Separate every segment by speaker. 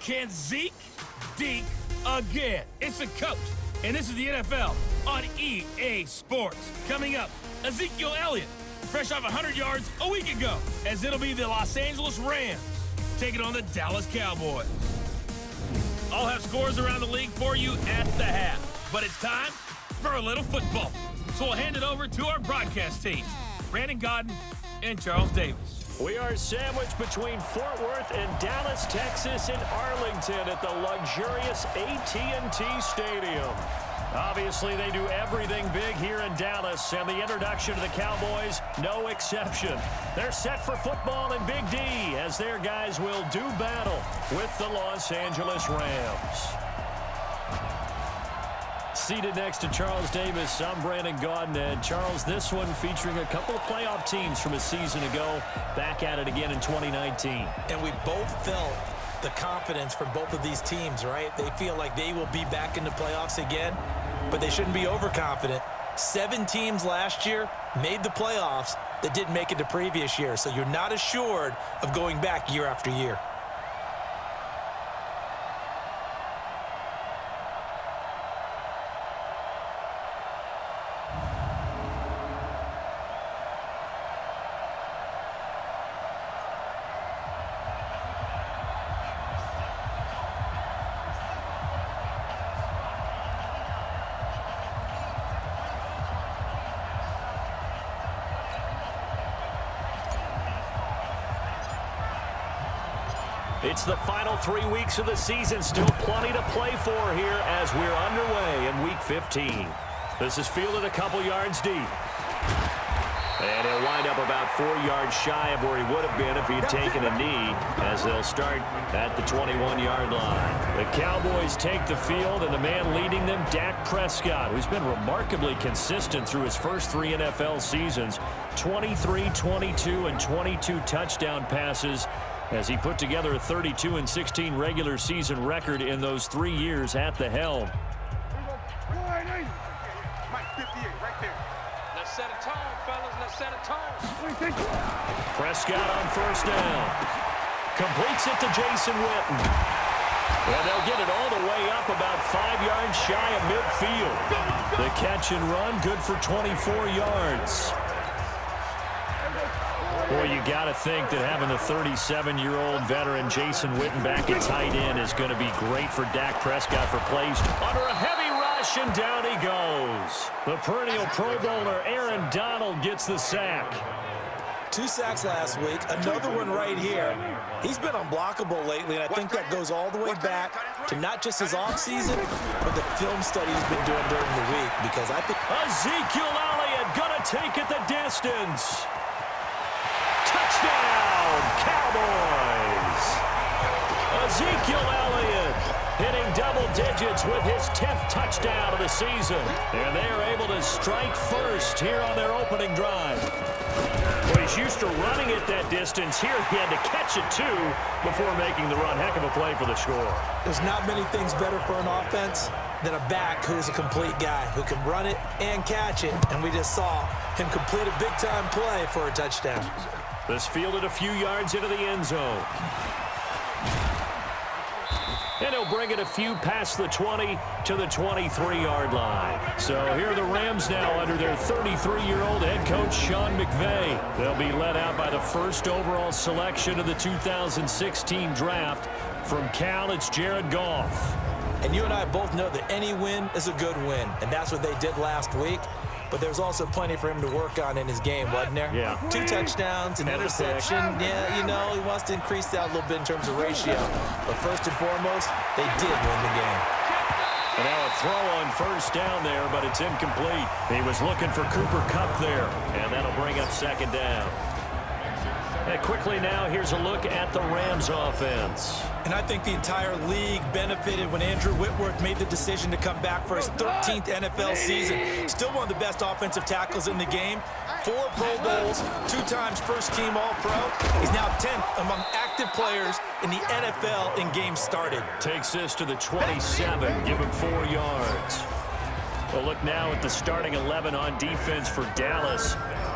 Speaker 1: Can Zeke deke again? It's the coach, and this is the NFL on EA Sports. Coming up, Ezekiel Elliott, fresh off 100 yards a week ago, as it'll be the Los Angeles Rams taking on the Dallas Cowboys. I'll have scores around the league for you at the half, but it's time for a little football. So we'll hand it over to our broadcast team, Brandon Godden and Charles Davis.
Speaker 2: We are sandwiched between Fort Worth and Dallas, Texas, and Arlington at the luxurious AT&T Stadium. Obviously, they do everything big here in Dallas, and the introduction to the Cowboys, no exception. They're set for football in Big D, as their guys will do battle with the Los Angeles Rams. Seated next to Charles Davis, I'm Brandon Godden. And Charles, this one featuring a couple of playoff teams from a season ago, back at it again in 2019.
Speaker 3: And we both felt the confidence from both of these teams, right? They feel like they will be back in the playoffs again, but they shouldn't be overconfident. 7 teams last year made the playoffs that didn't make it the previous year, so you're not assured of going back year after year.
Speaker 2: It's the final 3 weeks of the season. Still plenty to play for here as we're underway in Week 15. This is fielded a couple yards deep. And he'll wind up about 4 yards shy of where he would have been if he had taken a knee, as they'll start at the 21-yard line. The Cowboys take the field, and the man leading them, Dak Prescott, who's been remarkably consistent through his first 3 NFL seasons. 23, 22, and 22 touchdown passes, as he put together a 32-16 regular season record in those 3 years at the helm.
Speaker 4: Let's set a tone, fellas. Let's set a tone.
Speaker 2: Prescott on first down. Completes it to Jason Witten. And they'll get it all the way up about 5 yards shy of midfield. The catch and run, good for 24 yards. Boy, you got to think that having the 37-year-old veteran Jason Witten back at tight end is going to be great for Dak Prescott for plays under a heavy rush, and down he goes. The perennial Pro Bowler Aaron Donald gets the sack.
Speaker 3: 2 sacks last week, another one right here. He's been unblockable lately, and I think that goes all the way back to not just his offseason, but the film study he's been doing during the week, because I think
Speaker 2: Ezekiel Elliott going to take it the distance. Touchdown, Cowboys! Ezekiel Elliott hitting double digits with his 10th touchdown of the season. And they are able to strike first here on their opening drive. Well, he's used to running it that distance. Here he had to catch it, too, before making the run. Heck of a play for the score.
Speaker 3: There's not many things better for an offense than a back who's a complete guy, who can run it and catch it. And we just saw him complete a big-time play for a touchdown.
Speaker 2: This fielded a few yards into the end zone. And he'll bring it a few past the 20 to the 23-yard line. So here are the Rams now under their 33-year-old head coach, Sean McVay. They'll be led out by the first overall selection of the 2016 draft. From Cal, it's Jared Goff.
Speaker 3: And you and I both know that any win is a good win, and that's what they did last week. But there's also plenty for him to work on in his game, wasn't there?
Speaker 2: Yeah.
Speaker 3: 2 touchdowns, an interception. Yeah, you know, he wants to increase that a little bit in terms of ratio. But first and foremost, they did win the game.
Speaker 2: And now a throw on first down there, but it's incomplete. He was looking for Cooper Kupp there, and that'll bring up second down. And quickly now, here's a look at the Rams offense.
Speaker 3: And I think the entire league benefited when Andrew Whitworth made the decision to come back for his 13th NFL season. Still one of the best offensive tackles in the game. 4 Pro Bowls, 2 times first-team All-Pro. He's now 10th among active players in the NFL in games started.
Speaker 2: Takes this to the 27, give him 4 yards. We'll look now at the starting 11 on defense for Dallas.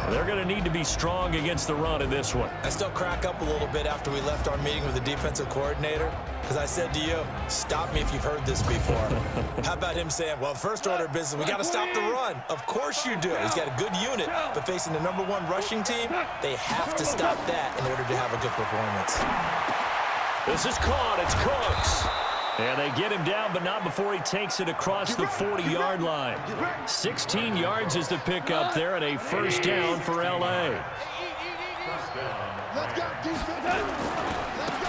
Speaker 2: They're going to need to be strong against the run in this one.
Speaker 3: I still crack up a little bit after we left our meeting with the defensive coordinator, because I said to you, stop me if you've heard this before. How about him saying, well, first order of business, we got to stop the run. Of course you do. He's got a good unit, but facing the #1 rushing team, they have to stop that in order to have a good performance.
Speaker 2: This is caught. It's Cooks. And they get him down, but not before he takes it across the 40-yard line. 16 yards is the pickup there, and a first down for L.A.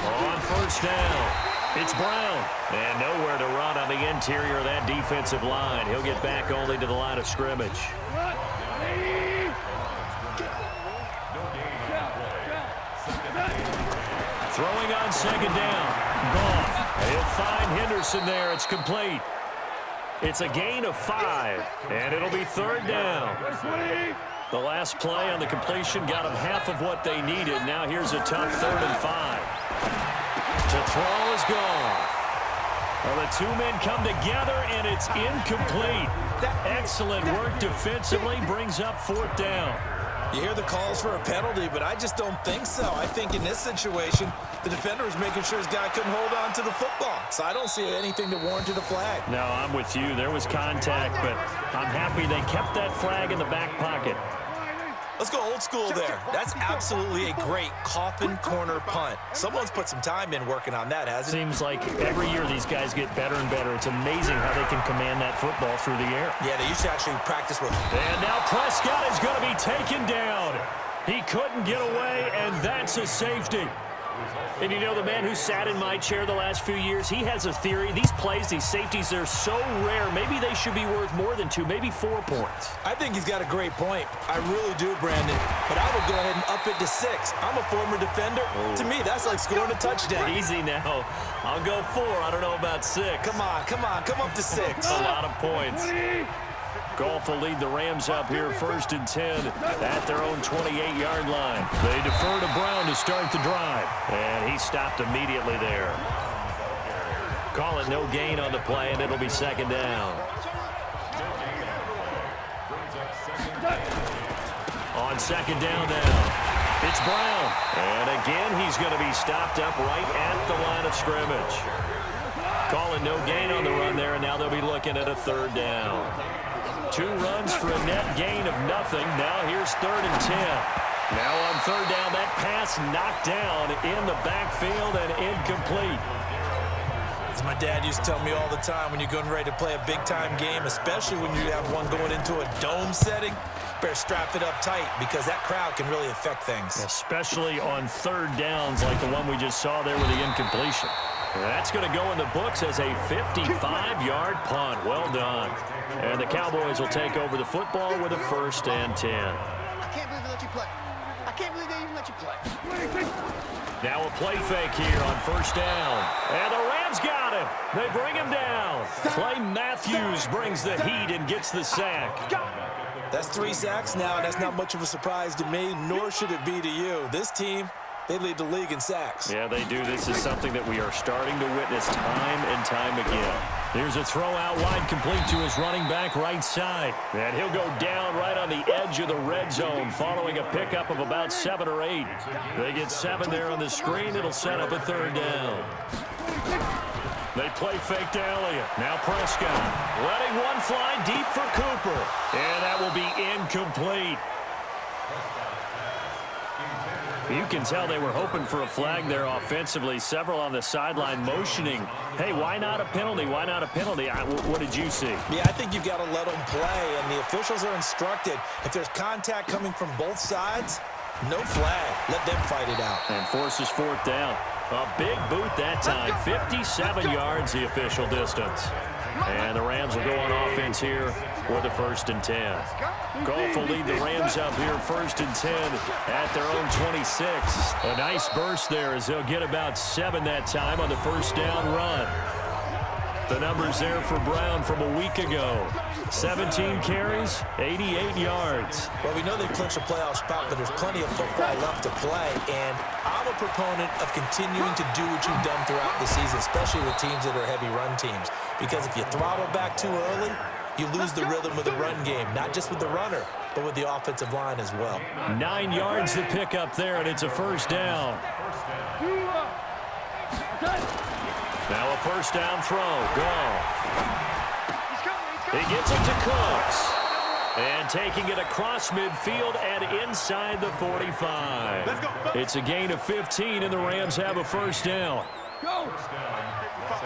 Speaker 2: On first down, it's Brown. And nowhere to run on the interior of that defensive line. He'll get back only to the line of scrimmage. Throwing on second down. Gone. He'll find Henderson there. It's complete. It's a gain of 5, and it'll be third down. The last play on the completion got them half of what they needed. Now here's a tough 3rd and 5. To throw is gone. Well, the two men come together, and it's incomplete. Excellent work defensively brings up 4th down.
Speaker 3: You hear the calls for a penalty, but I just don't think so. I think in this situation, the defender was making sure his guy couldn't hold on to the football. So I don't see anything that warranted a flag.
Speaker 2: No, I'm with you. There was contact, but I'm happy they kept that flag in the back pocket.
Speaker 3: Let's go old school there. That's absolutely a great coffin corner punt. Someone's put some time in working on that, hasn't it?
Speaker 2: Seems like every year these guys get better and better. It's amazing how they can command that football through the air.
Speaker 3: Yeah, they used to actually practice with them.
Speaker 2: And now Prescott is going to be taken down. He couldn't get away, and that's a safety. And you know, the man who sat in my chair the last few years, he has a theory. These plays, these safeties, they're so rare. Maybe they should be worth more than 2, maybe 4 points.
Speaker 3: I think he's got a great point. I really do, Brandon. But I would go ahead and up it to 6. I'm a former defender. Oh. To me, that's like scoring a touchdown.
Speaker 2: Easy now. I'll go 4. I don't know about 6.
Speaker 3: Come on. Come up to 6.
Speaker 2: A lot of points. Goff will lead the Rams up here 1st and 10 at their own 28-yard line. They defer to Brown to start the drive. And he stopped immediately there. Call it no gain on the play, and it'll be 2nd down. On 2nd down now, it's Brown. And again, he's going to be stopped up right at the line of scrimmage. Call it no gain on the run there, and now they'll be looking at a 3rd down. 2 runs for a net gain of nothing. Now here's 3rd and 10. Now on 3rd down, that pass knocked down in the backfield and incomplete.
Speaker 3: As my dad used to tell me all the time, when you're getting ready to play a big-time game, especially when you have one going into a dome setting, better strap it up tight because that crowd can really affect things.
Speaker 2: Especially on 3rd downs like the one we just saw there with the incompletion. That's going to go in the books as a 55-yard punt. Well done. And the Cowboys will take over the football with a 1st and 10.
Speaker 5: I can't believe they let you play. I can't believe they even let you play.
Speaker 2: Now a play fake here on 1st down. And the Rams got him. They bring him down. Clay Matthews brings the heat and gets the sack.
Speaker 3: That's 3 sacks now, and that's not much of a surprise to me, nor should it be to you. This team, they lead the league in sacks.
Speaker 2: Yeah, they do. This is something that we are starting to witness time and time again. Here's a throw out wide, complete to his running back right side. And he'll go down right on the edge of the red zone following a pickup of about 7 or 8. They get 7 there on the screen. It'll set up a 3rd down. They play fake to Elliott. Now Prescott letting one fly deep for Cooper. And that will be incomplete. You can tell they were hoping for a flag there offensively. Several on the sideline motioning. Hey, why not a penalty? Why not a penalty? What did you see?
Speaker 3: Yeah, I think you've got to let them play, and the officials are instructed. If there's contact coming from both sides, no flag. Let them fight it out.
Speaker 2: And forces 4th down. A big boot that time. 57 yards the official distance. And the Rams will go on offense here with a 1st and 10. Goff will lead the Rams up here 1st and 10 at their own 26. A nice burst there as they'll get about 7 that time on the 1st down run. The numbers there for Brown from a week ago. 17 carries, 88 yards.
Speaker 3: Well, we know they've clinched a playoff spot, but there's plenty of football left to play. And I'm a proponent of continuing to do what you've done throughout the season, especially with teams that are heavy run teams. Because if you throttle back too early, you lose the rhythm of the run game, not just with the runner, but with the offensive line as well.
Speaker 2: 9 yards to pick up there, and it's a first down. Now a first down throw. Goff. He gets it to Cooks. And taking it across midfield and inside the 45. It's a gain of 15, and the Rams have a first down.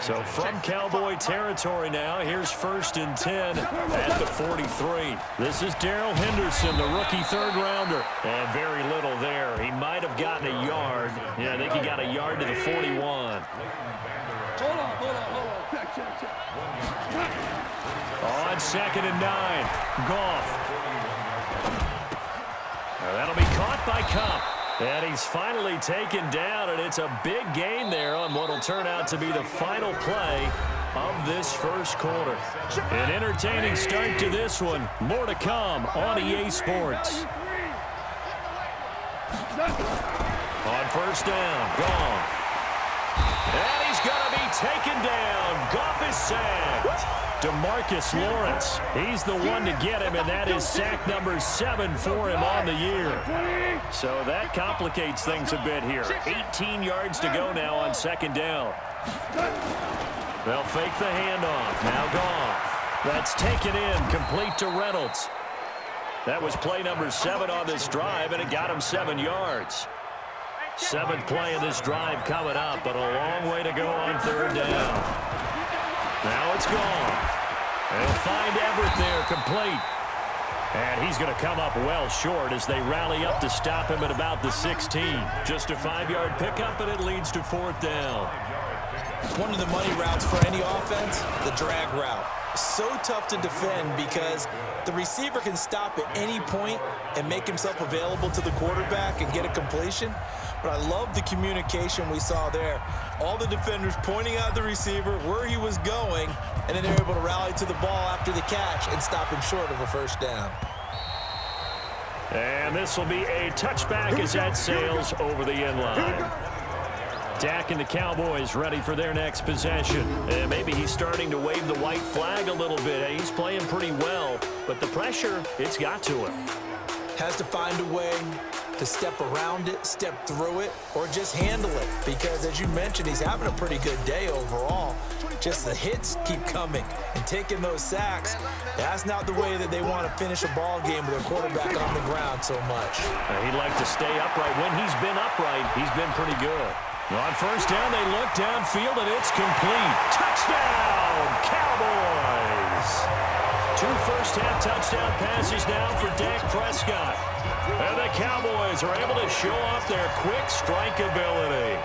Speaker 2: So from Cowboy territory now, here's 1st and 10 at the 43. This is Darrell Henderson, the rookie third-rounder. And very little there. He might have gotten a yard. Yeah, I think he got a yard to the 41.
Speaker 4: Hold on.
Speaker 2: On 2nd and 9, Goff. Now that'll be caught by Cup. And he's finally taken down, and it's a big gain there on what will turn out to be the final play of this first quarter. An entertaining start to this one. More to come on EA Sports. On first down, Goff. And he's going to be taken down. Goff is sacked. DeMarcus Lawrence, he's the one to get him, and that is sack number 7 for him on the year. So that complicates things a bit here. 18 yards to go now on 2nd down. They'll fake the handoff. Now Goff. That's taken in, complete to Reynolds. That was play number 7 on this drive, and it got him 7 yards. 7th play of this drive coming up, but a long way to go on 3rd down. Now it's Goff. They'll find Everett there, complete. And he's going to come up well short as they rally up to stop him at about the 16. Just a 5-yard pickup, and it leads to 4th down.
Speaker 3: One of the money routes for any offense, the drag route. So tough to defend because the receiver can stop at any point and make himself available to the quarterback and get a completion. But I love the communication we saw there. All the defenders pointing out the receiver, where he was going, and then they're able to rally to the ball after the catch and stop him short of a first down.
Speaker 2: And this will be a touchback as that sails over the end line. Dak and the Cowboys ready for their next possession. And maybe he's starting to wave the white flag a little bit. He's playing pretty well, but the pressure, it's got to him.
Speaker 3: Has to find a way to step around it, step through it, or just handle it. Because as you mentioned, he's having a pretty good day overall. Just the hits keep coming and taking those sacks. That's not the way that they want to finish a ball game with a quarterback on the ground so much.
Speaker 2: He'd like to stay upright. When he's been upright, he's been pretty good. On first down, they look downfield, and it's complete. Touchdown, Cowboys! 2 first-half touchdown passes now for Dak Prescott. And the Cowboys are able to show off their quick strike ability.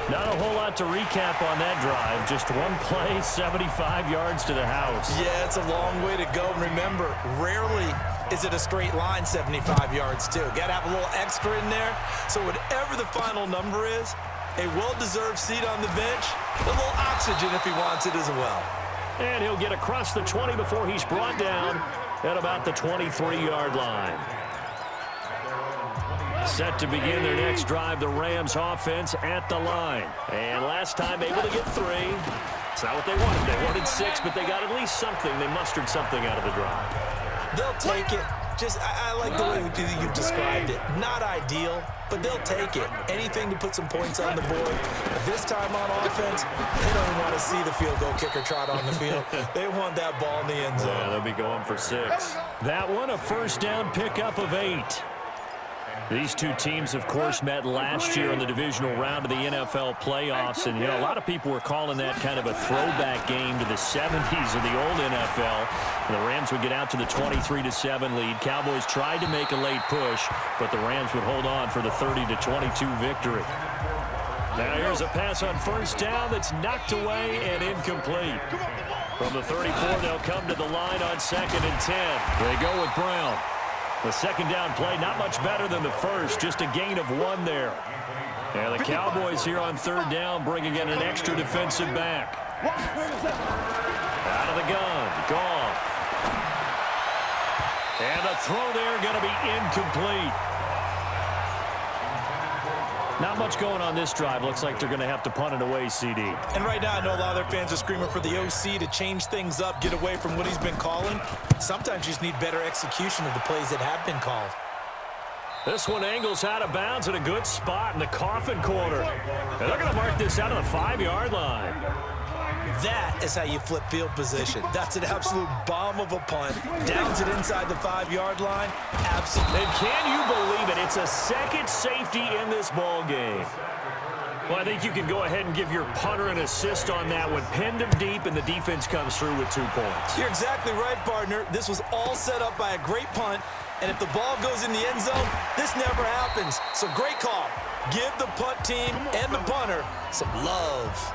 Speaker 2: Not a whole lot to recap on that drive. Just one play, 75 yards to the house.
Speaker 3: Yeah, it's a long way to go. Remember, rarely is it a straight line 75 yards, too. Got to have a little extra in there. So whatever the final number is, a well-deserved seat on the bench, a little oxygen if he wants it as well.
Speaker 2: And he'll get across the 20 before he's brought down at about the 23-yard line. Set to begin their next drive, the Rams offense at the line. And last time able to get 3. It's not what they wanted. They wanted 6, but they got at least something. They mustered something out of the drive.
Speaker 3: They'll take it. I like the way you've described it. Not ideal, but they'll take it. Anything to put some points on the board. But this time on offense, they don't want to see the field goal kicker trot on the field. They want that ball in the end zone.
Speaker 2: Yeah, they'll be going for 6. That one, a first down pickup of 8. These two teams, of course, met last year in the divisional round of the NFL playoffs. And, you know, a lot of people were calling that kind of a throwback game to the 70s of the old NFL. And the Rams would get out to the 23-7 lead. Cowboys tried to make a late push, but the Rams would hold on for the 30-22 victory. Now here's a pass on first down that's knocked away and incomplete. From the 34, they'll come to the line on 2nd and 10. They go with Brown. The second down play, not much better than the first, just a gain of 1 there. And the Cowboys here on 3rd down bringing in an extra defensive back. Out of the gun, Goff. And the throw there going to be incomplete. Not much going on this drive. Looks like they're going to have to punt it away, CD.
Speaker 3: And right now, I know a lot of their fans are screaming for the OC to change things up, get away from what he's been calling. Sometimes you just need better execution of the plays that have been called.
Speaker 2: This one angles out of bounds at a good spot in the coffin corner. And they're going to mark this out of the 5-yard line.
Speaker 3: That is how you flip field position. That's an absolute bomb of a punt. Downs it inside the 5-yard line. Absolutely.
Speaker 2: And can you believe it? It's a second safety in this ball game. Well, I think you can go ahead and give your punter an assist on that one. Pinned him deep, and the defense comes through with 2 points.
Speaker 3: You're exactly right, partner. This was all set up by a great punt. And if the ball goes in the end zone, this never happens. So great call. Give the punt team and the punter some love.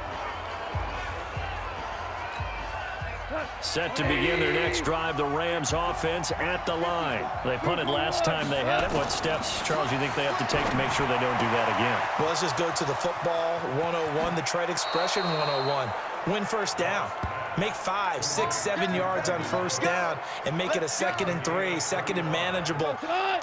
Speaker 2: Set to begin their next drive, the Rams offense at the line. They punted last time they had it. What steps, Charles, you think they have to take to make sure they don't do that again?
Speaker 3: Well, let's just go to the football 101, the trade expression 101. Win first down. Make 5, 6, 7 yards on first down and make it a 2nd and 3, 2nd and manageable.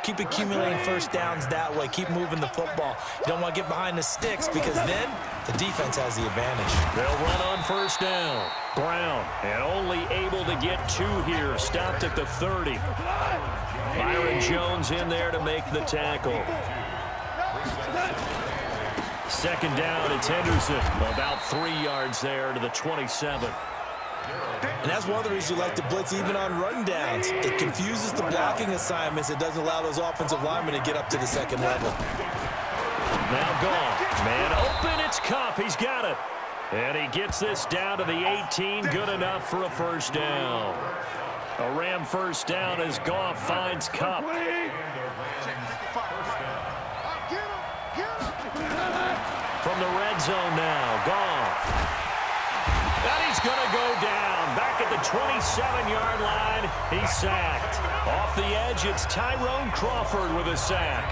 Speaker 3: Keep accumulating first downs that way. Keep moving the football. You don't want to get behind the sticks because then the defense has the advantage.
Speaker 2: They'll run on first down. Brown, and only able to get 2 here. Stopped at the 30. Byron Jones in there to make the tackle. 2nd down, it's Henderson. About 3 yards there to the 27.
Speaker 3: And that's one of the reasons you like to blitz even on rundowns. It confuses the blocking assignments. It doesn't allow those offensive linemen to get up to the 2nd level.
Speaker 2: Now gone. Man open, it's Kupp. He's got it. And he gets this down to the 18. Good enough for a first down. A Ram first down as Goff finds Kupp. From the red zone now, Goff. And he's going to go down. Back at the 27-yard line, he's sacked. Off the edge, it's Tyrone Crawford with a sack.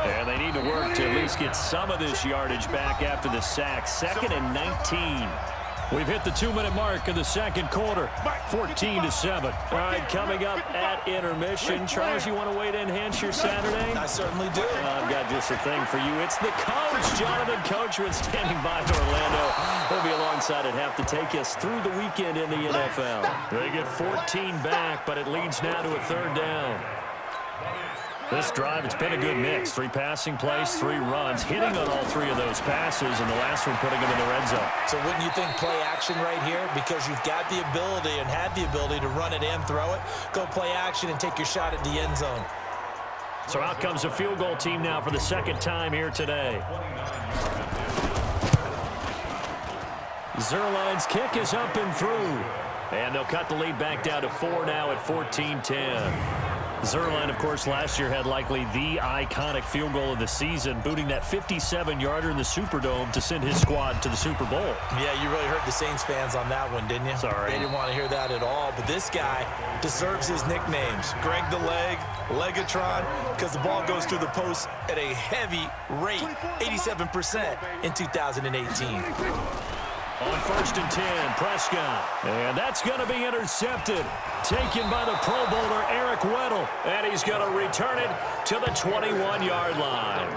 Speaker 2: And they need to work to at least get some of this yardage back after the sack. 2nd and 19. We've hit the 2-minute mark of the 2nd quarter. 14-7. All right, coming up at intermission. Charles, you want to wait to enhance your Saturday?
Speaker 3: I certainly do.
Speaker 2: I've got just a thing for you. It's the coach, Jonathan Coachman, standing by in Orlando. He'll be alongside at half to take us through the weekend in the NFL. They get 14 back, but it leads now to a 3rd down. This drive, it's been a good mix. 3 passing plays, 3 runs, hitting on all 3 of those passes, and the last one putting them in the red zone.
Speaker 3: So wouldn't you think play action right here? Because you've got the ability and had the ability to run it and throw it. Go play action and take your shot at the end zone.
Speaker 2: So out comes a field goal team now for the 2nd time here today. Zerline's kick is up and through. And they'll cut the lead back down to 4 now at 14-10. Zerline, of course, last year had likely the iconic field goal of the season, booting that 57-yarder in the Superdome to send his squad to the Super Bowl.
Speaker 3: Yeah, you really hurt the Saints fans on that one, didn't you?
Speaker 2: Sorry.
Speaker 3: They didn't want to hear that at all. But this guy deserves his nicknames. Greg the Leg, Legatron, because the ball goes through the post at a heavy rate, 87% in 2018.
Speaker 2: On 1st and 10, Prescott. And that's going to be intercepted. Taken by the Pro Bowler, Eric Weddle. And he's going to return it to the 21-yard line.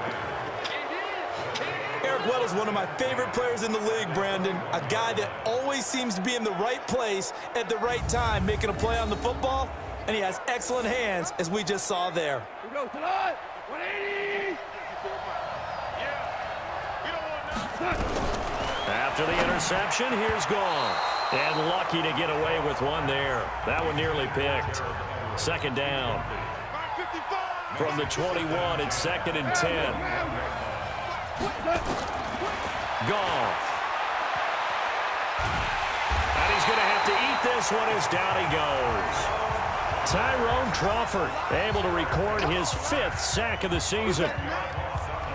Speaker 3: Eric Weddle's one of my favorite players in the league, Brandon. A guy that always seems to be in the right place at the right time, making a play on the football. And he has excellent hands, as we just saw there.
Speaker 4: We go tonight. 180.
Speaker 2: After the interception, here's Goff. And lucky to get away with one there. That one nearly picked. 2nd down. From the 21, it's 2nd and 10. Goff. And he's going to have to eat this one as down he goes. Tyrone Crawford able to record his 5th sack of the season.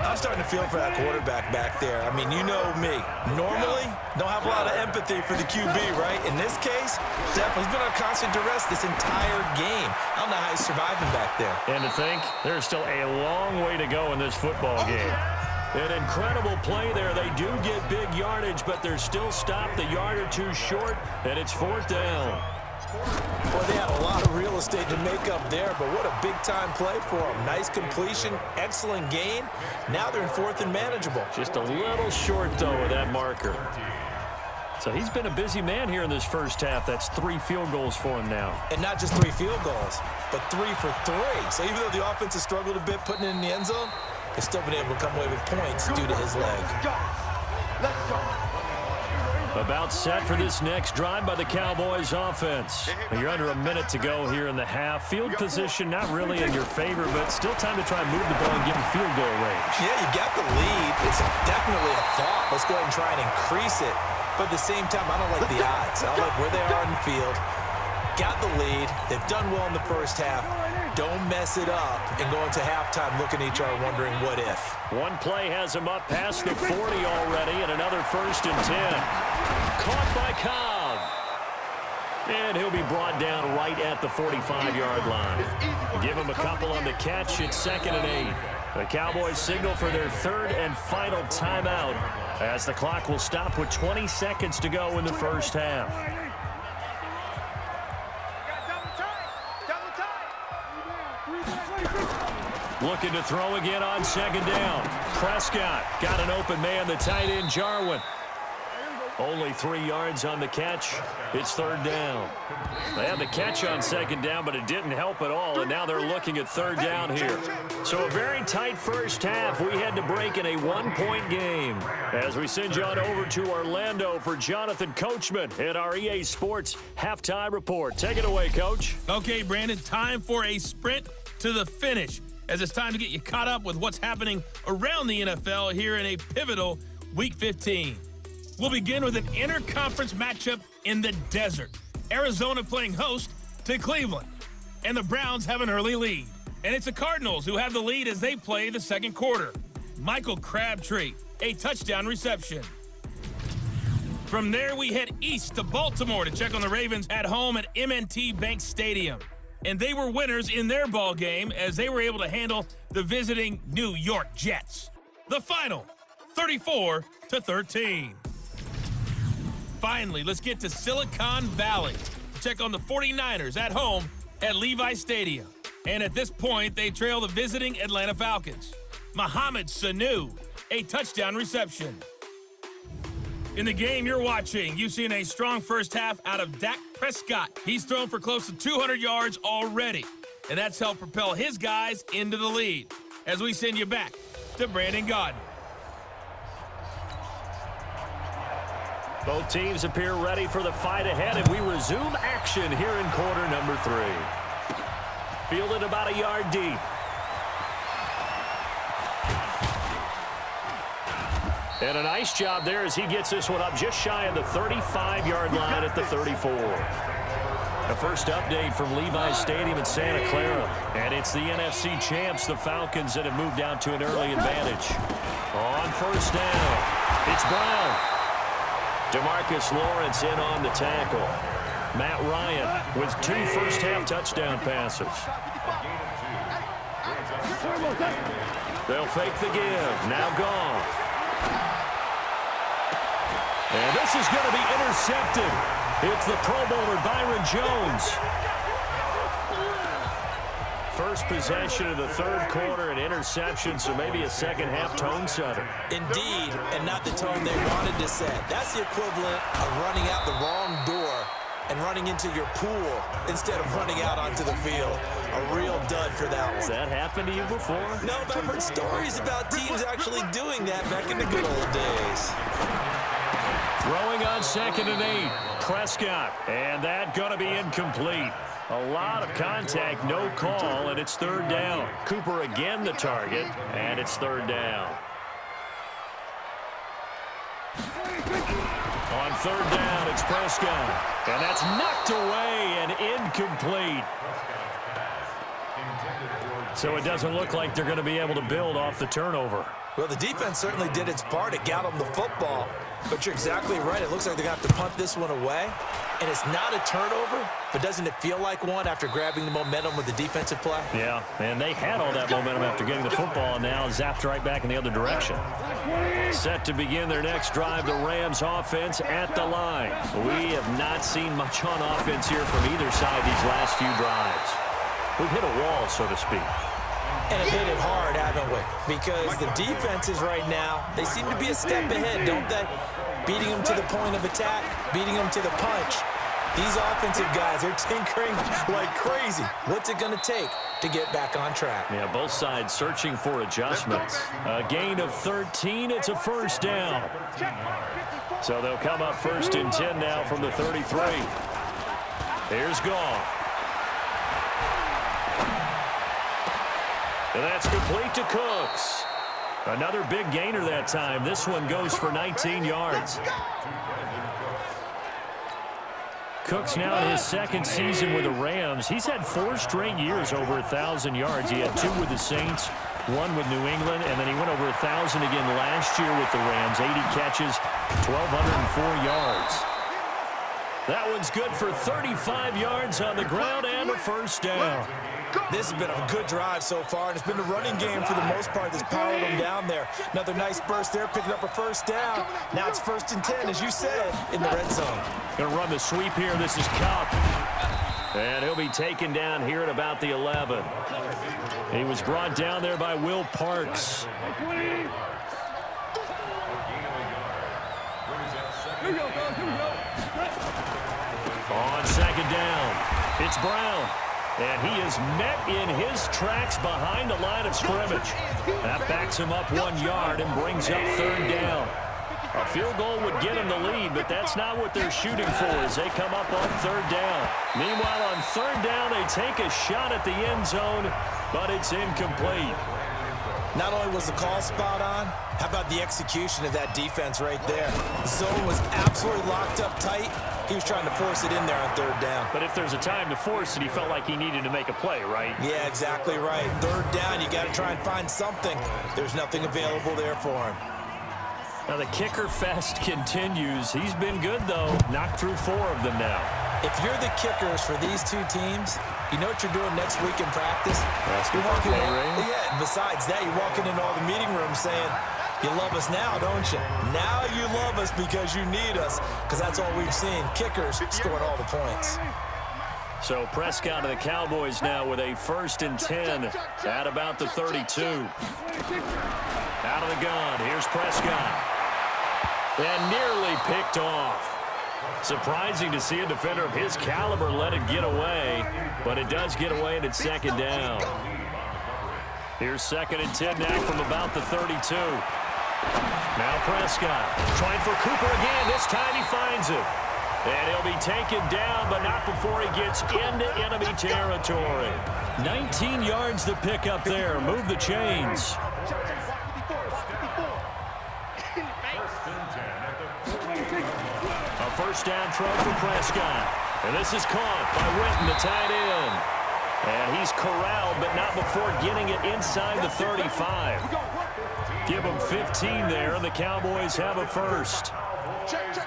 Speaker 3: I'm starting to feel for that quarterback back there. I mean, you know me. Normally, don't have a lot of empathy for the QB, right? In this case, definitely he's been on constant duress this entire game. I don't know how he's surviving back there.
Speaker 2: And to think, there's still a long way to go in this football game. An incredible play there. They do get big yardage, but they're still stopped a yard or 2 short, and it's 4th down.
Speaker 3: Well, they had a lot of real estate to make up there, but what a big-time play for them. Nice completion, excellent gain. Now they're in fourth and manageable.
Speaker 2: Just a little short, though, of that marker. So he's been a busy man here in this first half. That's 3 field goals for him now.
Speaker 3: And not just 3 field goals, but 3 for 3. So even though the offense has struggled a bit putting it in the end zone, they've still been able to come away with points due to his leg.
Speaker 4: Let's go.
Speaker 2: About set for this next drive by the Cowboys offense. You're under a minute to go here in the half. Field position not really in your favor, but still time to try and move the ball and get in field goal range.
Speaker 3: Yeah, you got the lead. It's definitely a thought. Let's go ahead and try and increase it. But at the same time, I don't like the odds. I like where they are in the field. Got the lead. They've done well in the first half. Don't mess it up and go into halftime looking at each other wondering what if.
Speaker 2: One play has him up past the 40 already, and another 1st and 10. Caught by Cobb. And he'll be brought down right at the 45-yard line. Give him a couple on the catch. It's 2nd and 8. The Cowboys signal for their 3rd and final timeout as the clock will stop with 20 seconds to go in the first half. Looking to throw again on 2nd down. Prescott got an open man, the tight end Jarwin. Only 3 yards on the catch. It's 3rd down. They had the catch on 2nd down, but it didn't help at all, and now they're looking at 3rd down here. So a very tight first half. We had to break in a 1-point game. As we send you on over to Orlando for Jonathan Coachman at our EA Sports Halftime Report. Take it away, Coach.
Speaker 1: Okay, Brandon, time for a sprint to the finish, as it's time to get you caught up with what's happening around the NFL here in a pivotal Week 15. We'll begin with an interconference matchup in the desert. Arizona playing host to Cleveland. And the Browns have an early lead. And it's the Cardinals who have the lead as they play the second quarter. Michael Crabtree, a touchdown reception. From there, we head east to Baltimore to check on the Ravens at home at M&T Bank Stadium. And they were winners in their ball game as they were able to handle the visiting New York Jets. The final, 34-13. Finally, let's get to Silicon Valley to check on the 49ers at home at Levi Stadium. And at this point, they trail the visiting Atlanta Falcons. Mohamed Sanu, a touchdown reception. In the game you're watching, you've seen a strong first half out of Dak Prescott. He's thrown for close to 200 yards already, and that's helped propel his guys into the lead. As we send you back to Brandon Gaudin.
Speaker 2: Both teams appear ready for the fight ahead, and we resume action here in quarter number 3. Fielded about a yard deep. And a nice job there as he gets this one up just shy of the 35-yard line at the 34. The first update from Levi Stadium in Santa Clara. And it's the NFC champs, the Falcons, that have moved down to an early advantage. On 1st down, it's Brown. DeMarcus Lawrence in on the tackle. Matt Ryan with 2 first-half touchdown passes. They'll fake the give. Now Goff. And this is going to be intercepted. It's the Pro Bowler Byron Jones. First possession of the 3rd quarter, an interception, so maybe a second-half tone setter.
Speaker 3: Indeed, and not the tone they wanted to set. That's the equivalent of running out the wrong door and running into your pool instead of running out onto the field. A real dud for that one.
Speaker 2: Has that happened to you before?
Speaker 3: No, but I've heard stories about teams actually doing that back in the good old days.
Speaker 2: Throwing on 2nd and 8. Prescott, and that going to be incomplete. A lot of contact, no call, and it's 3rd down. Cooper again the target, and it's 3rd down. On 3rd down, it's Prescott, and that's knocked away and incomplete. So it doesn't look like they're going to be able to build off the turnover.
Speaker 3: Well, the defense certainly did its part. It got them the football. But you're exactly right. It looks like they're going to have to punt this one away. And it's not a turnover, but doesn't it feel like one after grabbing the momentum with the defensive play?
Speaker 2: Yeah, and they had all that momentum after getting the football, and now zapped right back in the other direction. Set to begin their next drive, the Rams offense at the line. We have not seen much on offense here from either side these last few drives. We've hit a wall, so to speak.
Speaker 3: And have hit it hard, haven't we? Because the defenses right now, they seem to be a step ahead, don't they? Beating them to the point of attack, beating them to the punch. These offensive guys are tinkering like crazy. What's it going to take to get back on track?
Speaker 2: Yeah, both sides searching for adjustments. A gain of 13. It's a first down. So they'll come up 1st and 10 now from the 33. Here's Goff. And that's complete to Cooks. Another big gainer that time. This one goes for 19 yards. Cooks now in his second season with the Rams. He's had 4 straight years over 1,000 yards. He had 2 with the Saints, 1 with New England, and then he went over 1,000 again last year with the Rams. 80 catches, 1,204 yards. That one's good for 35 yards on the ground and a first down.
Speaker 3: This has been a good drive so far, and it's been the running game for the most part that's powered them down there. Another nice burst there, picking up a first down. Now it's 1st and 10, as you said, in the red zone.
Speaker 2: Going to run the sweep here. This is Cup. And he'll be taken down here at about the 11. He was brought down there by Will Parks. On 2nd down, it's Brown. And he is met in his tracks behind the line of scrimmage. That backs him up 1 yard and brings up 3rd down. A field goal would get him the lead, but that's not what they're shooting for as they come up on 3rd down. Meanwhile, on 3rd down, they take a shot at the end zone, but it's incomplete.
Speaker 3: Not only was the call spot on, how about the execution of that defense right there? The zone was absolutely locked up tight. He was trying to force it in there on 3rd down.
Speaker 2: But if there's a time to force it, he felt like he needed to make a play, right?
Speaker 3: Yeah, exactly right. 3rd down, you got to try and find something. There's nothing available there for him.
Speaker 2: Now the kicker fest continues. He's been good, though. Knocked through 4 of them now.
Speaker 3: If you're the kickers for these 2 teams, you know what you're doing next week in practice? You're walking in, yeah, besides that, you're walking into all the meeting rooms saying, you love us now, don't you? Now you love us because you need us, because that's all we've seen. Kickers scoring all the points.
Speaker 2: So Prescott of the Cowboys now with a 1st and 10 at about the 32. Out of the gun, here's Prescott. And nearly picked off. Surprising to see a defender of his caliber let it get away, but it does get away and it's 2nd down. Here's 2nd and 10 now from about the 32. Now Prescott trying for Cooper again. This time he finds him. And he'll be taken down, but not before he gets into enemy territory. 19 yards to pick up there. Move the chains. A 1st down throw for Prescott. And this is caught by Witten, the tight end. And he's corralled, but not before getting it inside the 35. Give him 15 there, and the Cowboys have a 1st.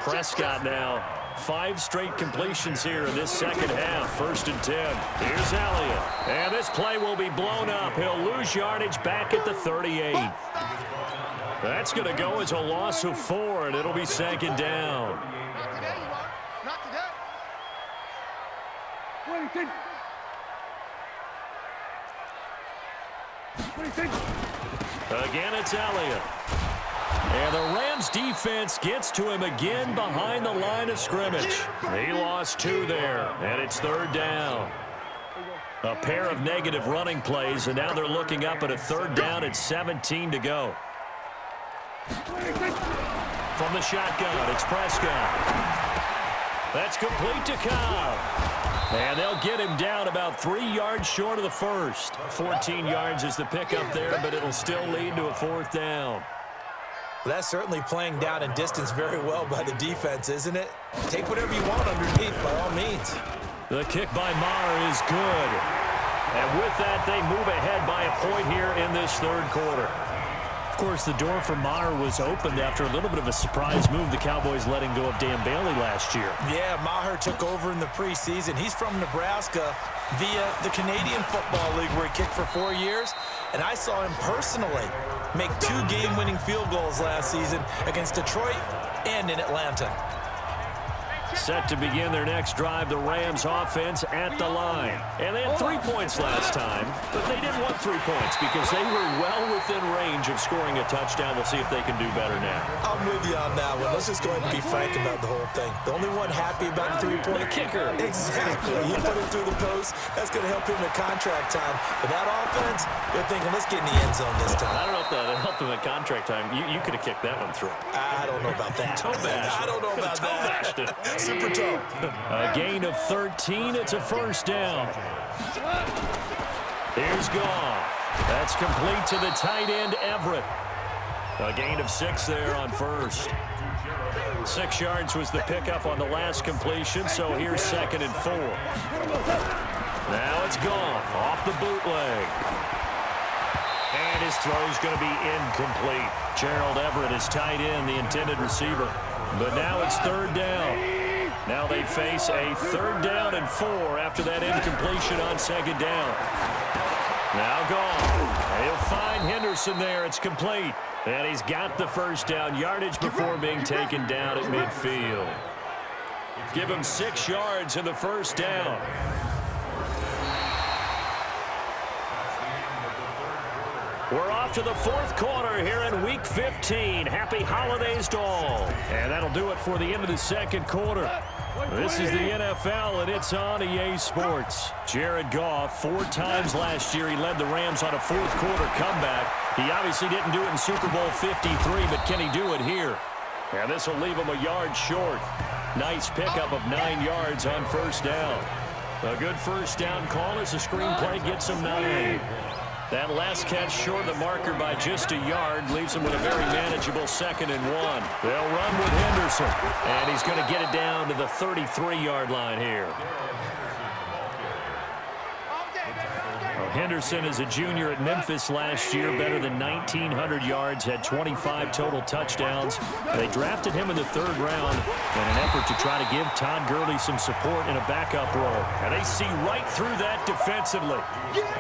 Speaker 2: Prescott now, 5 straight completions here in this 2nd half. 1st and 10. Here's Elliott. And this play will be blown up. He'll lose yardage back at the 38. That's going to go as a loss of 4, and it'll be 2nd down.
Speaker 5: Not today, you are. Not today.
Speaker 2: Again, it's Elliott. And the Rams defense gets to him again behind the line of scrimmage. He lost 2 there, and it's 3rd down. A pair of negative running plays, and now they're looking up at a 3rd down at 17 to go. From the shotgun, it's Prescott. That's complete to Cobb. And they'll get him down about 3 yards short of the 1st. 14 yards is the pickup there, but it'll still lead to a 4th down.
Speaker 3: Well, that's certainly playing down in distance very well by the defense, isn't it? Take whatever you want underneath, by all means.
Speaker 2: The kick by Maher is good. And with that, they move ahead by a point here in this 3rd quarter. Of course, the door for Maher was opened after a little bit of a surprise move. The Cowboys letting go of Dan Bailey last year.
Speaker 3: Yeah, Maher took over in the preseason. He's from Nebraska via the Canadian Football League where he kicked for 4 years. And I saw him personally make 2 game-winning field goals last season against Detroit and in Atlanta.
Speaker 2: Set to begin their next drive, the Rams offense at the line. And they had 3 points last time, but they didn't want 3 points because they were well within range of scoring a touchdown. We'll see if they can do better now.
Speaker 3: I'm with you on that one. Let's just go ahead and be frank about the whole thing. The only one happy about the 3-point
Speaker 2: kicker.
Speaker 3: Exactly. He put it through the post. That's going to help him at contract time. But that offense, they're thinking, let's get in the end zone this time.
Speaker 2: I don't know if that helped him at contract time. You could have kicked that one through.
Speaker 3: I don't know about that. I don't know about that. Super toe.
Speaker 2: A gain of 13. It's a first down. Here's Goff. That's complete to the tight end, Everett. A gain of 6 there on first. 6 yards was the pickup on the last completion, so here's 2nd and 4. Now it's Goff off the bootleg. And his throw's going to be incomplete. Gerald Everett is tight end, the intended receiver. But now it's 3rd down. Now they face a 3rd down and 4 after that incompletion on 2nd down. Now Goff. He'll find Henderson there. It's complete. And he's got the first down yardage before being taken down at midfield. Give him 6 yards in the first down. We're off to the 4th quarter here in Week 15. Happy holidays to all. And that'll do it for the end of the 2nd quarter. This is the NFL, and it's on EA Sports. Jared Goff, 4 times last year, he led the Rams on a 4th quarter comeback. He obviously didn't do it in Super Bowl 53, but can he do it here? And this will leave him a yard short. Nice pickup of 9 yards on first down. A good first down call as the screenplay gets him 9. That last catch short of the marker by just a yard leaves him with a very manageable 2nd and 1. They'll run with Henderson, and he's going to get it down to the 33-yard line here. Henderson is a junior at Memphis last year, better than 1,900 yards, had 25 total touchdowns. They drafted him in the 3rd round in an effort to try to give Todd Gurley some support in a backup role. And they see right through that defensively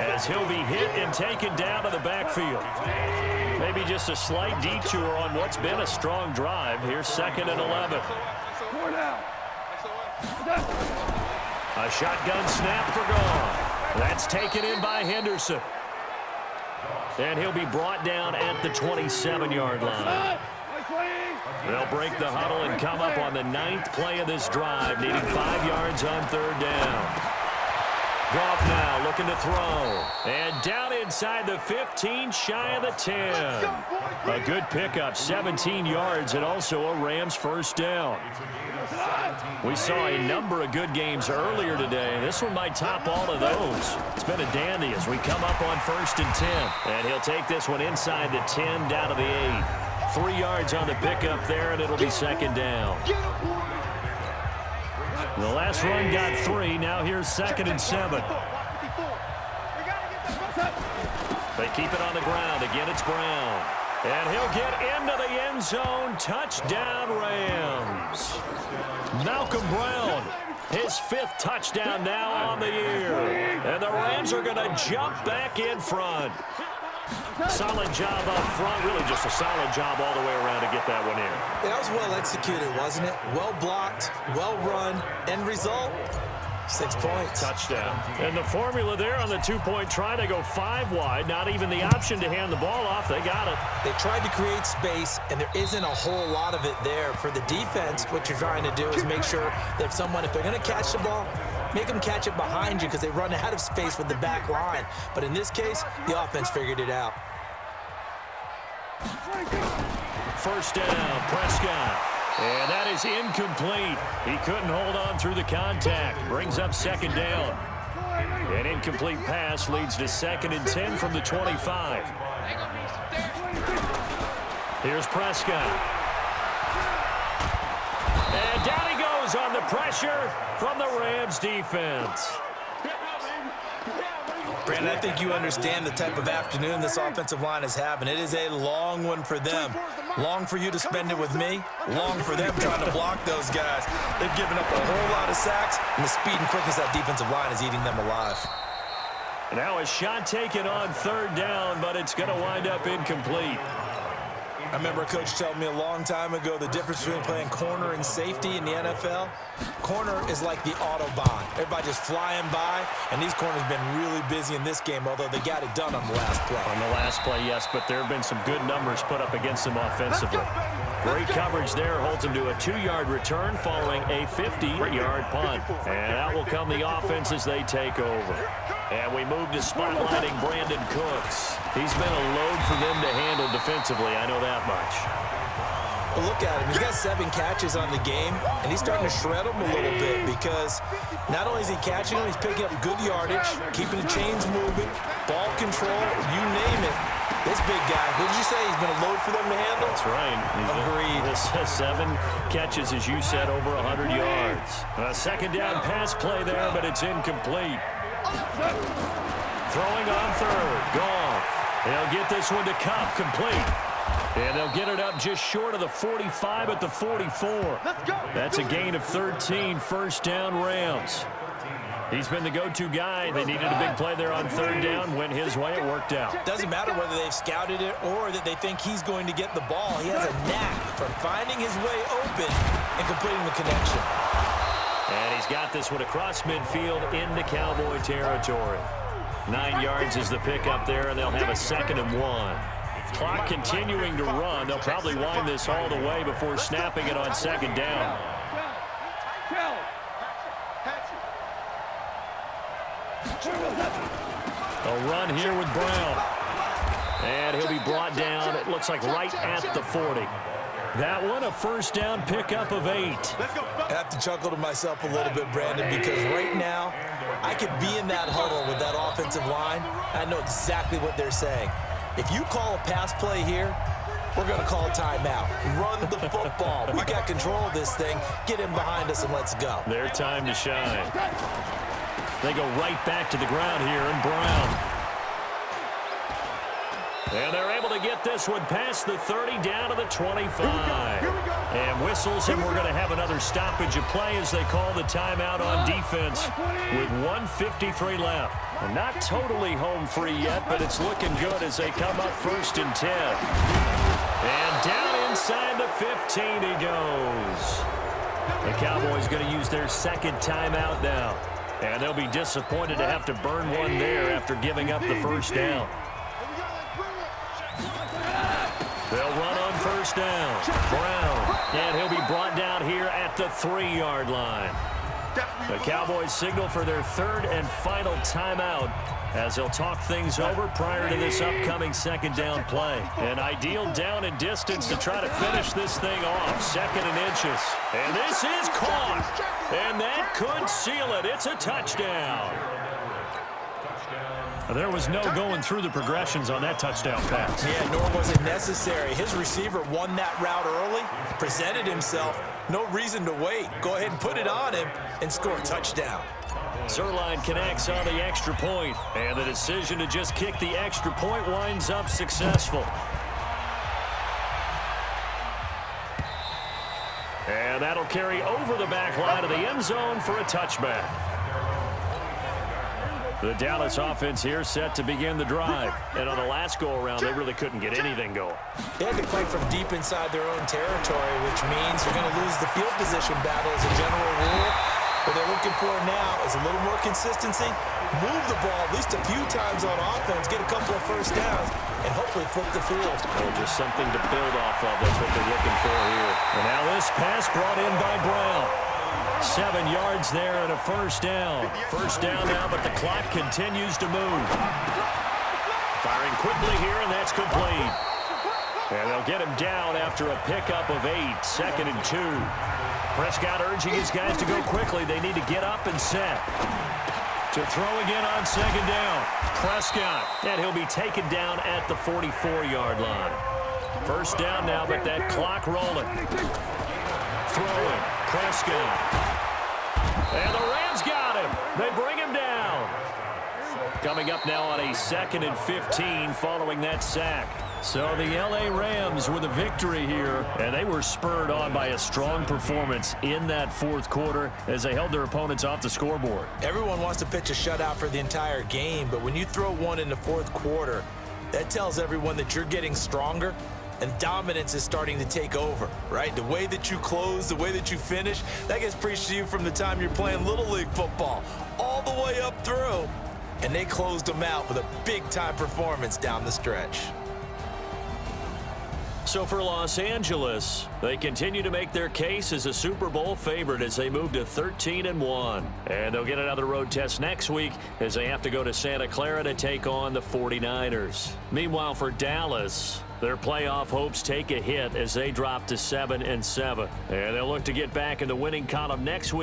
Speaker 2: as he'll be hit and taken down to the backfield. Maybe just a slight detour on what's been a strong drive. Here's 2nd and 11. A shotgun snap for Goff. That's taken in by Henderson. And he'll be brought down at the 27-yard line. They'll break the huddle and come up on the 9th play of this drive, needing 5 yards on 3rd down. Goff now looking to throw. And down inside the 15, shy of the 10. A good pickup, 17 yards, and also a Rams first down. We saw a number of good games earlier today. This one might top all of those. It's been a dandy as we come up on 1st and 10. And he'll take this one inside the 10 down to the 8. 3 yards on the pickup there, and it'll be 2nd down. The last run got 3. Now here's 2nd and 7. They keep it on the ground. Again, it's Brown. And he'll get into the end zone. Touchdown, Rams. Malcolm Brown, his 5th touchdown now on the year. And the Rams are going to jump back in front. Solid job up front. Really just a solid job all the way around to get that one in.
Speaker 3: That was well executed, wasn't it? Well blocked, well run. End result, 6 points.
Speaker 2: Touchdown. And the formula there on the 2-point try to go 5 wide. Not even the option to hand the ball off. They got it.
Speaker 3: They tried to create space, and there isn't a whole lot of it there. For the defense, what you're trying to do is make sure that if they're going to catch the ball, make them catch it behind you because they run out of space with the back line. But in this case, the offense figured it out.
Speaker 2: First down, Prescott. And that is incomplete. He couldn't hold on through the contact. Brings up 2nd down. An incomplete pass leads to 2nd and 10 from the 25. Here's Prescott. And down he goes on the pressure from the Rams defense.
Speaker 3: Brandon, I think you understand the type of afternoon this offensive line is having. It is a long one for them. Long for you to spend it with me. Long for them trying to block those guys. They've given up a whole lot of sacks, and the speed and quickness of that defensive line is eating them alive.
Speaker 2: Now a shot taken on third down, but it's going to wind up incomplete.
Speaker 3: I remember a coach telling me a long time ago the difference between playing corner and safety in the NFL. Corner is like the Autobahn. Everybody just flying by, and these corners have been really busy in this game, although they got it done on the last play.
Speaker 2: On the last play, yes, but there have been some good numbers put up against them offensively. Great coverage there, holds them to a 2-yard return following a 50-yard punt. And out will come the offense as they take over. And we move to spotlighting Brandon Cooks. He's been a load for them to handle defensively, I know that much.
Speaker 3: Well, look at him. He's got 7 catches on the game, and he's starting to shred them a little bit because not only is he catching them, he's picking up good yardage, keeping the chains moving, ball control, you name it. This big guy, what did you say? He's been a load for them to handle?
Speaker 2: That's right.
Speaker 3: Agreed.
Speaker 2: This 7 catches, as you said, over 100 yards. A second down pass play there, but it's incomplete. Throwing on third. Goff. They'll get this one to Cup, complete. And they'll get it up just short of the 45 at the 44. That's a gain of 13, first down Rams. He's been the go-to guy. They needed a big play there on third down. Went his way. It worked out.
Speaker 3: Doesn't matter whether they've scouted it or that they think he's going to get the ball. He has a knack for finding his way open and completing the connection.
Speaker 2: And he's got this one across midfield into Cowboy territory. 9 yards is the pickup there, and they'll have a 2nd and 1. Clock continuing to run. They'll probably wind this all the way before snapping it on 2nd down. A run here with Brown. And he'll be brought down, it looks like right at the 40. That one, a first down pickup of 8.
Speaker 3: I have to chuckle to myself a little bit, Brandon, because right now I could be in that huddle with that offensive line. I know exactly what they're saying. If you call a pass play here, we're going to call a timeout. Run the football. We got control of this thing. Get him behind us and let's go.
Speaker 2: Their time to shine. They go right back to the ground here, and Brown. And they're able to get this one past the 30 down to the 25. And whistles, and we're going to have another stoppage of play as they call the timeout on defense with 1:53 left. And not totally home free yet, but it's looking good as they come up 1st and 10. And down inside the 15 he goes. The Cowboys going to use their 2nd timeout now. And they'll be disappointed to have to burn one there after giving up the first down. They'll run on first down. Brown. And he'll be brought down here at the 3-yard line. The Cowboys signal for their 3rd and final timeout as they'll talk things over prior to this upcoming 2nd down play. An ideal down and distance to try to finish this thing off. 2nd and inches. And this is caught. And that could seal it. It's a touchdown. There was no going through the progressions on that touchdown pass.
Speaker 3: Yeah, nor was it necessary. His receiver won that route early, presented himself. No reason to wait. Go ahead and put it on him and score a touchdown.
Speaker 2: Zerline connects on the extra point, and the decision to just kick the extra point winds up successful. And that'll carry over the back line of the end zone for a touchback. The Dallas offense here set to begin the drive. And on the last go-around, they really couldn't get anything going.
Speaker 3: They had to play from deep inside their own territory, which means you're going to lose the field position battle as a general rule. What they're looking for now is a little more consistency, move the ball at least a few times on offense, get a couple of first downs, and hopefully flip the field.
Speaker 2: Or just something to build off of. That's what they're looking for here. And now this pass brought in by Brown. 7 yards there and a first down. First down now, but the clock continues to move. Firing quickly here, and that's complete. And they'll get him down after a pickup of 8. 2nd and 2. Prescott urging his guys to go quickly. They need to get up and set. To throw again on 2nd down. Prescott, and he'll be taken down at the 44-yard line. First down now, but that clock rolling. Throwing. Prescott. And the Rams got him. They bring him down. Coming up now on a 2nd and 15 following that sack. So the L.A. Rams with a victory here, and they were spurred on by a strong performance in that fourth quarter as they held their opponents off the scoreboard.
Speaker 3: Everyone wants to pitch a shutout for the entire game, but when you throw one in the fourth quarter, that tells everyone that you're getting stronger and dominance is starting to take over, right? The way that you close, the way that you finish, that gets preached to you from the time you're playing Little League football all the way up through. And they closed them out with a big-time performance down the stretch.
Speaker 2: So for Los Angeles, they continue to make their case as a Super Bowl favorite as they move to 13-1. And they'll get another road test next week as they have to go to Santa Clara to take on the 49ers. Meanwhile, for Dallas, their playoff hopes take a hit as they drop to 7-7. And they'll look to get back in the winning column next week.